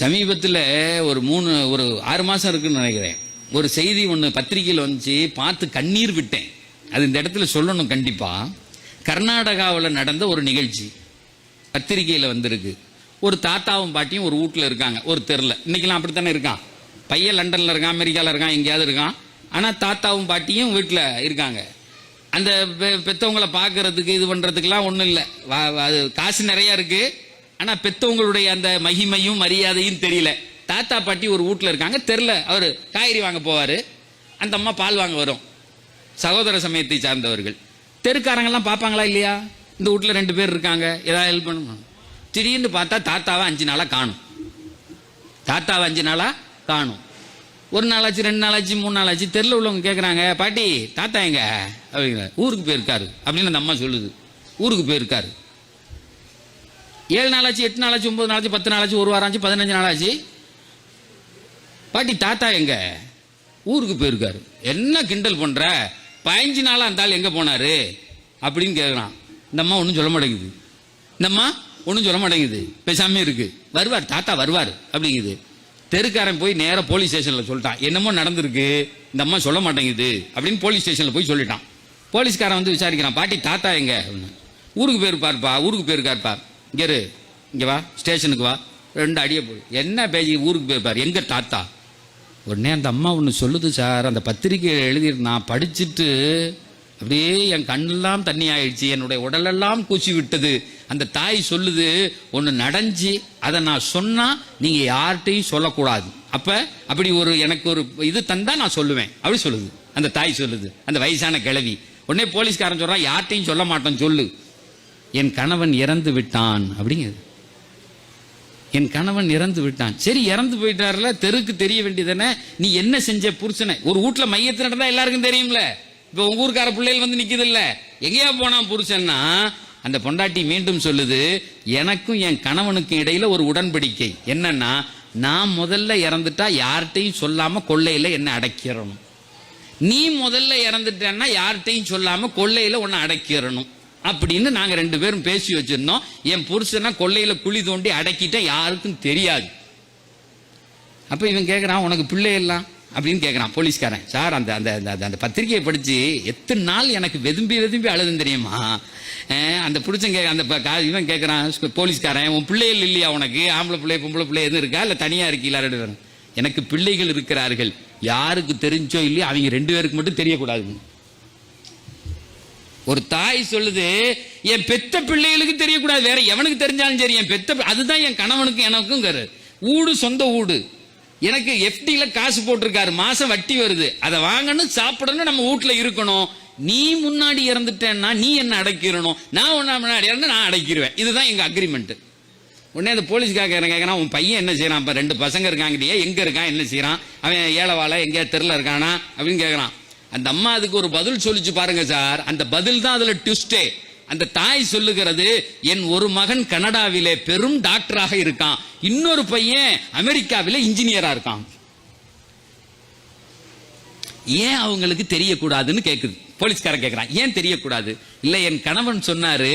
சமீபத்தில் ஒரு 6 மாதம் இருக்குன்னு நினைக்கிறேன், ஒரு செய்தி ஒன்று பத்திரிகையில் வந்துச்சு, பார்த்து கண்ணீர் விட்டேன். அது இந்த இடத்துல சொல்லணும் கண்டிப்பாக. கர்நாடகாவில் நடந்த ஒரு நிகழ்ச்சி பத்திரிகையில் வந்திருக்கு. ஒரு தாத்தாவும் பாட்டியும் ஒரு வீட்டில் இருக்காங்க, ஒரு தெருவில். இன்றைக்கெல்லாம் அப்படித்தானே இருக்கான். பையன் லண்டனில் இருக்கான், அமெரிக்காவில் இருக்கான், எங்கேயாவது இருக்கான். ஆனால் தாத்தாவும் பாட்டியும் வீட்டில் இருக்காங்க. அந்த பெற்றவங்களை பார்க்கறதுக்கு இது பண்ணுறதுக்கெல்லாம் ஒன்றும் இல்லை, அது காசு நிறையா இருக்குது. ஆனால் பெற்றவங்களுடைய அந்த மகிமையும் மரியாதையும் தெரியல. தாத்தா பாட்டி ஒரு வீட்டில் இருக்காங்க, தெருல அவர் காய்கறி வாங்க போவார், அந்த அம்மா பால் வாங்க வரும். சகோதர சமயத்தை சார்ந்தவர்கள். தெருக்காரங்கெல்லாம் பார்ப்பாங்களா இல்லையா? இந்த வீட்டில் 2 பேர் இருக்காங்க, ஏதாவது ஹெல்ப் பண்ணணும். திடீர்னு பார்த்தா தாத்தாவை 5 நாளாக காணும். தாத்தாவை 5 நாளாக காணும். 1 நாளாச்சு, 2 நாளாச்சு, 3 நாளாச்சு. தெருல உள்ளவங்க கேட்குறாங்க, பாட்டி தாத்தா எங்க அப்படிங்கிற. ஊருக்கு போயிருக்காரு அப்படின்னு அந்த அம்மா சொல்லுது. ஊருக்கு போயிருக்காரு. 7 நாளாச்சு, 8 நாளாச்சு, 9 நாளாச்சு, 10 நாளாச்சு, 1 வாரம் ஆச்சு, 15 நாளாச்சு. பாட்டி தாத்தா எங்க? ஊருக்கு போயிருக்காரு. என்ன கிண்டல் பண்ற? 15 நாளா அந்த ஆள் எங்க போனாரு அப்படின்னு கேட்குறான். இந்த அம்மா ஒன்றும் சொல்ல மாட்டேங்குது. இந்த அம்மா ஒன்றும் சொல்ல மாட்டேங்குது, பேசாமே இருக்கு. வருவார் தாத்தா வருவார் அப்படிங்குது. தெருக்காரன் போய் நேராக போலீஸ் ஸ்டேஷனில் சொல்லிட்டான், என்னமோ நடந்திருக்கு, இந்த அம்மா சொல்ல மாட்டேங்குது அப்படின்னு போலீஸ் ஸ்டேஷனில் போய் சொல்லிட்டான். போலீஸ்காரன் வந்து விசாரிக்கிறான், பாட்டி தாத்தா எங்க? ஊருக்கு போயிருப்பாருப்பா, ஊருக்கு போயிருக்காருப்பா. இங்கே வா, ஸ்டேஷனுக்கு வா. 2 அடியை போய் என்ன பேசி ஊருக்கு போயிருப்பார், எங்க தாத்தா? உடனே அந்த அம்மா ஒன்று சொல்லுது, சார் அந்த பத்திரிகையை எழுதியிருந்தான், படிச்சுட்டு அப்படியே என் கண்ணெல்லாம் தண்ணி ஆயிடுச்சு, என்னுடைய உடலெல்லாம் கூச்சி விட்டது. அந்த தாய் சொல்லுது, ஒன்று நடஞ்சி அதை நான் சொன்னால் நீங்கள் யார்கிட்டையும் சொல்லக்கூடாது, அப்போ அப்படி எனக்கு ஒரு இது தந்தா நான் சொல்லுவேன் அப்படி சொல்லுது அந்த தாய் சொல்லுது, அந்த வயசான கிழவி. உடனே போலீஸ்காரன் சொல்கிறான், யார்கிட்டையும் சொல்ல மாட்டேன் சொல்லு. என் கணவன் இறந்து விட்டான் அப்படிங்கிறது. என் கணவன் இறந்து விட்டான். சரி, இறந்து போயிட்டார்ல, தெருக்கு தெரிய வேண்டியதானே. நீ என்ன செஞ்ச புருஷனை? ஒரு வீட்டில் மையத்து நடந்தா எல்லாருக்கும் தெரியும்ல. இப்போ உங்க ஊருக்கார பிள்ளைகள் வந்து நிக்குது இல்ல, எங்கேயா போனா புருஷன்னா, அந்த பொண்டாட்டி மீண்டும் சொல்லுது, எனக்கும் என் கணவனுக்கும் இடையில ஒரு உடன்படிக்கை என்னன்னா, நான் முதல்ல இறந்துட்டா யார்கிட்டையும் சொல்லாம கொள்ளையில என்ன அடக்கிறணும், நீ முதல்ல இறந்துட்டேன்னா யார்கிட்டையும் சொல்லாம கொள்ளையில உன்னை அடக்கிறணும் அப்படின்னு நாங்க 2 பேரும் பேசி வச்சிருந்தோம். என் புருஷனா கொள்ளையில குழி தோண்டி அடக்கிட்ட யாருக்கும் தெரியாது. அப்ப இவன் கேட்கிறான், உனக்கு பிள்ளை எல்லாம் அப்படின்னு கேட்குறான் போலீஸ்காரன். சார் அந்த அந்த அந்த பத்திரிகையை படித்து எத்தனை நாள் எனக்கு வெதும்பி வெதும்பி அழுதுன்னு தெரியுமா? அந்த பிடிச்சங்க அந்த இவன் கேட்குறான் போலீஸ்காரன், உன் பிள்ளைகள் இல்லையா உனக்கு? ஆம்பளை பிள்ளை பொம்பளை பிள்ளை எதுவும் இருக்கா, இல்லை தனியாக இருக்கீங்களா? 2 பேரும். எனக்கு பிள்ளைகள் இருக்கிறார்கள், யாருக்கு தெரிஞ்சோ இல்லையோ அவங்க 2 பேருக்கு மட்டும் தெரியக்கூடாது. ஒரு தாய் சொல்லுது, என் பெத்த பிள்ளைகளுக்கு தெரியக்கூடாது, வேற எவனுக்கு தெரிஞ்சாலும் சரி, என் பெத்த அதுதான் என் கணவனுக்கும் எனக்கும் ஊடு, சொந்த ஊடு. எனக்கு எஃப்டில காசு போட்டிருக்காரு, மாசம் வட்டி வருது, அதை வாங்கணும், சாப்பிடணும், நம்ம வீட்டுல இருக்கணும். நீ முன்னாடி இறந்துட்டேன்னா நீ என்ன அடைக்கிறணும், நான் முன்னாடி இறந்து நான் அடைக்கிடுவேன். இதுதான் எங்க அக்ரிமெண்ட். உடனே அந்த போலீஸ்காக கேட்கறான், உன் பையன் என்ன செய்யறான்? இப்ப 2 பசங்க இருக்காங்கடியே, எங்க இருக்கான், என்ன செய்யறான், அவன் ஏழவாள எங்கேயா தெருல இருக்கானா அப்படின்னு கேட்கறான். அந்த அம்மா அதுக்கு ஒரு பதில் சொல்லிச்சு பாருங்க சார். அந்த பதில் தான் அதுல ட்விஸ்டே. அந்த தாய் சொல்லுகிறது, என் ஒரு மகன் கனடாவிலே பெரும் டாக்டராக இருக்கான், இன்னொரு பையன் அமெரிக்காவிலே இன்ஜினியரா இருக்கான். ஏன் அவங்களுக்கு தெரியக்கூடாதுன்னு கேக்குது. போலீஸ்காரன் கேட்கிறான், ஏன் தெரியக்கூடாது? இல்ல, என் கணவன் சொன்னாரு,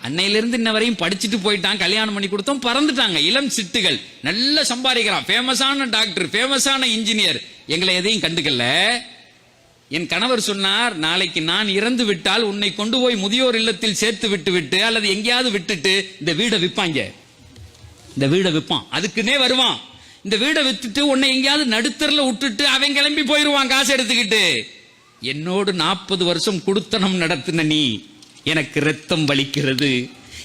அன்னையிலிருந்து இன்ன வரையும் படிச்சுட்டு போயிட்டான், கல்யாணம் பண்ணி கொடுத்தோம், பறந்துட்டாங்க, இளம் சிட்டுகள், நல்ல சம்பாதிக்கிறான், ஃபேமஸான டாக்டர், ஃபேமஸான இன்ஜினியர், எங்களை எதையும் கண்டுக்கல. என் கணவர் சொன்னார், நாளைக்கு நான் இறந்து விட்டால் உன்னை கொண்டு போய் முதியோர் இல்லத்தில் சேர்த்து விட்டு அல்லது எங்கேயாவது விட்டுட்டு இந்த வீடை விற்பாங்க, இந்த வீடை விற்பான், அதுக்குன்னே வருவான். இந்த வீடை வித்துட்டு உன்னை எங்கேயாவது நடுத்தரில் விட்டுட்டு அவன் கிளம்பி போயிருவான் காசு எடுத்துக்கிட்டு. என்னோடு 40 வருஷம் குடுத்தனம் நடத்தின நீ, எனக்கு ரத்தம் வலிக்கிறது,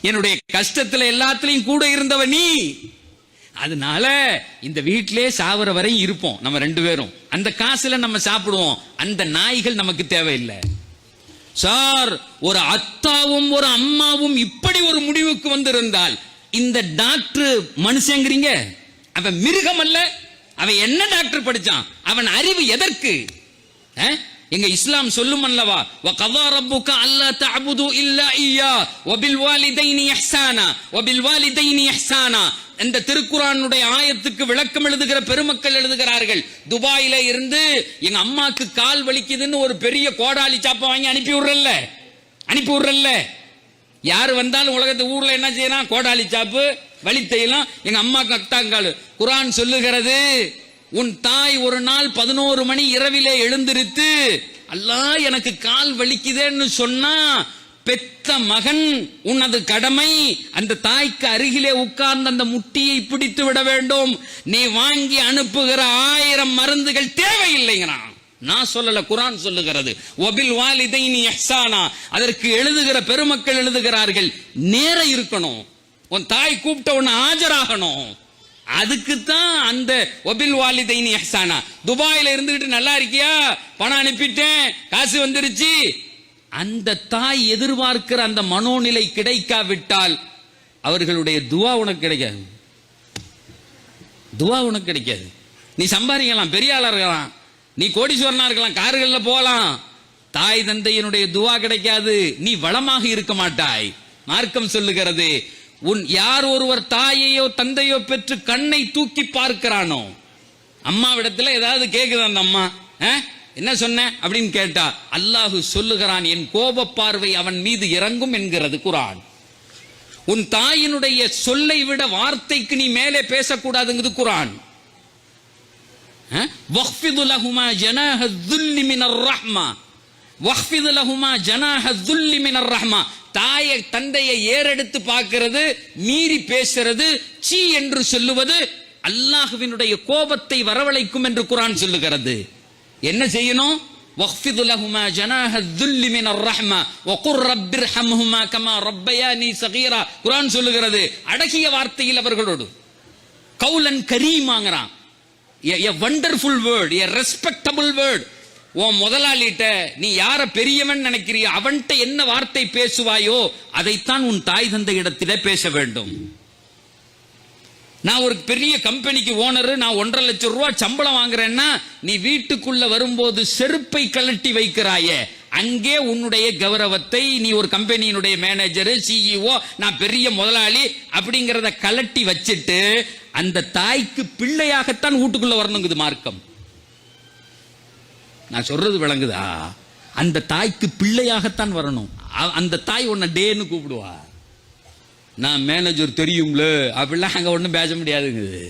என்னுடைய கஷ்டத்துல எல்லாத்திலையும் கூட இருந்தவ நீ, அதனால இந்த வீட்டிலே சாவர வரையும் இருப்போம் நம்ம 2 பேரும், அந்த காசுல நம்ம சாப்பிடுவோம், அந்த நாய்கள் நமக்கு தேவையில்லை. சார், ஒரு அத்தாவும் ஒரு அம்மாவும் இப்படி ஒரு முடிவுக்கு வந்திருந்தால், இந்த டாக்டர் மனுஷங்கிறீங்க, அவன் மிருகம் அல்ல, அவன் என்ன டாக்டர் படிச்சான், அவன் அறிவு எதற்கு? எங்க இஸ்லாம் சொல்லும் அல்லவா, வகதா ரப்புக அல்லா தஅபுது இல்லா இய்யா வபில் வாலிதைனி இஹ்சானா வபில் வாலிதைனி இஹ்சானா. இந்த திருக்குர்ஆனுடைய ஆயத்துக்கு விளக்கம் எழுதுகிற பெருமக்கள் எழுதுகிறார்கள், துபாயில இருந்து எங்க அம்மாக்கு கால் வலிக்குதுன்னு ஒரு பெரிய கோடாலி சாப்பை வாங்கி அனுப்பி விடுறல்ல, யாரு வந்தாலும் உலகத்து ஊர்ல என்ன செய்யறான், கோடாலி சாப்பு வலித்தையெல்லாம் எங்க அம்மாக்கு அக்தாங்கால். குர்ஆன் சொல்லுகிறது, உன் தாய் ஒரு நாள் 11 மணி இரவிலே எழுந்திருத்து அல்லாஹ் எனக்கு கால் வலிக்குதேன்னு சொன்னா, பெத்த மகன் உனது கடமை அந்த தாய்க்கு அருகிலே உட்கார்ந்து அந்த முட்டியை பிடித்து விட வேண்டும். நீ வாங்கி அனுப்புகிற 1000 மருந்துகள் தேவையில்லைங்கிறான். நான் சொல்லல, குர்ஆன் சொல்லுகிறது. வபில் வாலிதைனி இஹ்சானா. அதற்கு எழுதுகிற பெருமக்கள் எழுதுகிறார்கள், நேரம் இருக்கணும், உன் தாய் கூப்பிட்ட உன்னை ஆஜராகணும். அதுக்குத்தான் அந்த வபில் வாலிதைனி இஹ்சானா. துபாயில இருந்துகிட்டு நல்லா இருக்கியா, பணம் அனுப்பிட்டேன், காசு வந்துருச்சு, அந்த தாய் எதிர்பார்க்கிற அந்த மனோநிலை கிடைக்காவிட்டால் அவர்களுடைய துவா உனக்கு கிடைக்காது. துவா உனக்கு கிடைக்காது. நீ சம்பாதிக்கலாம், பெரிய ஆளா இருக்கலாம், நீ கோடீஸ்வரனா இருக்கலாம், கார்கள்ல போகலாம், தாய் தந்தையினுடைய துவா கிடைக்காது. நீ வளமாக இருக்க மாட்டாய். மார்க்கம் சொல்லுகிறது, யார் ஒருவர் தாயையோ தந்தையோ பெற்று கண்ணை தூக்கி பார்க்கிறானோ, அம்மாவிடத்துல ஏதாவது கேக்குது அந்த அம்மா, என்ன சொன்ன அப்படின்னு கேட்டா, அல்லாஹ் சொல்லுகிறான், என் கோப பார்வை அவன் மீது இறங்கும் என்கிறது குர்ஆன். உன் தாயினுடைய சொல்லை விட வார்த்தைக்கு நீ மேலே பேசக்கூடாதுங்கிறது குர்ஆன். வக்ஃபிது லஹுமா ஜனாஹ ذுல்லி மினர் ரஹ்மா, வக்ஃபிது லஹுமா ஜனாஹ ذுல்லி மினர் ரஹ்மா. தாயை தந்தையை ஏறெடுத்து பார்க்கிறது, மீறி பேசுறது, சீ என்று சொல்லுவது அல்லாஹ்வினுடைய கோபத்தை வரவழைக்கும் என்று குர்ஆன் சொல்லுகிறது. என்ன செய்யணும்? வக்ஃபிது லஹுமா ஜனாஹ ذுல்லி மினர் ரஹ்மா வகுர் ரப்பிர்ஹம்ஹுமா கமா ரப்பயானி ஸகீரா. குர்ஆன் சொல்லுகிறது, அடகிய வார்த்தையில் அவர்களோடு, Kaulan கரீமாங்கறான், a wonderful word, a respectable word. உன் முதலாளிட்ட நீ யார பெரியவன் நினைக்கிறியோ அவன்கிட்ட என்ன வார்த்தை பேசுவாயோ அதைத்தான் உன் தாய் தந்தை இடத்திலே பேச வேண்டும். நான் ஒரு பெரிய கம்பெனிக்கு ஓனர், நான் 1.5 லட்சம் ரூபாய் சம்பளம் வாங்குறேன்னா, நீ வீட்டுக்குள்ள வரும்போது செருப்பை கழட்டி வைக்கிறாயே, அங்கே உன்னுடைய கௌரவத்தை, நீ ஒரு கம்பெனியினுடைய மேனேஜர், சிஇஓ, நான் பெரிய முதலாளி அப்படிங்கறத கழட்டி வச்சிட்டு அந்த தாய்க்கு பிள்ளையாகத்தான் வீட்டுக்குள்ள வரணுங்குது மார்க்கம். நான் சொல்றது விளங்குதா? அந்த தாய்க்கு பிள்ளையாகத்தான் வரணும். அந்த தாய் உன்னை டேன்னு கூப்பிடுவா. நான் மேனேஜர் தெரியும்ல அப்படிலாம் அங்க ஒன்றும் பேச முடியாதுங்குது.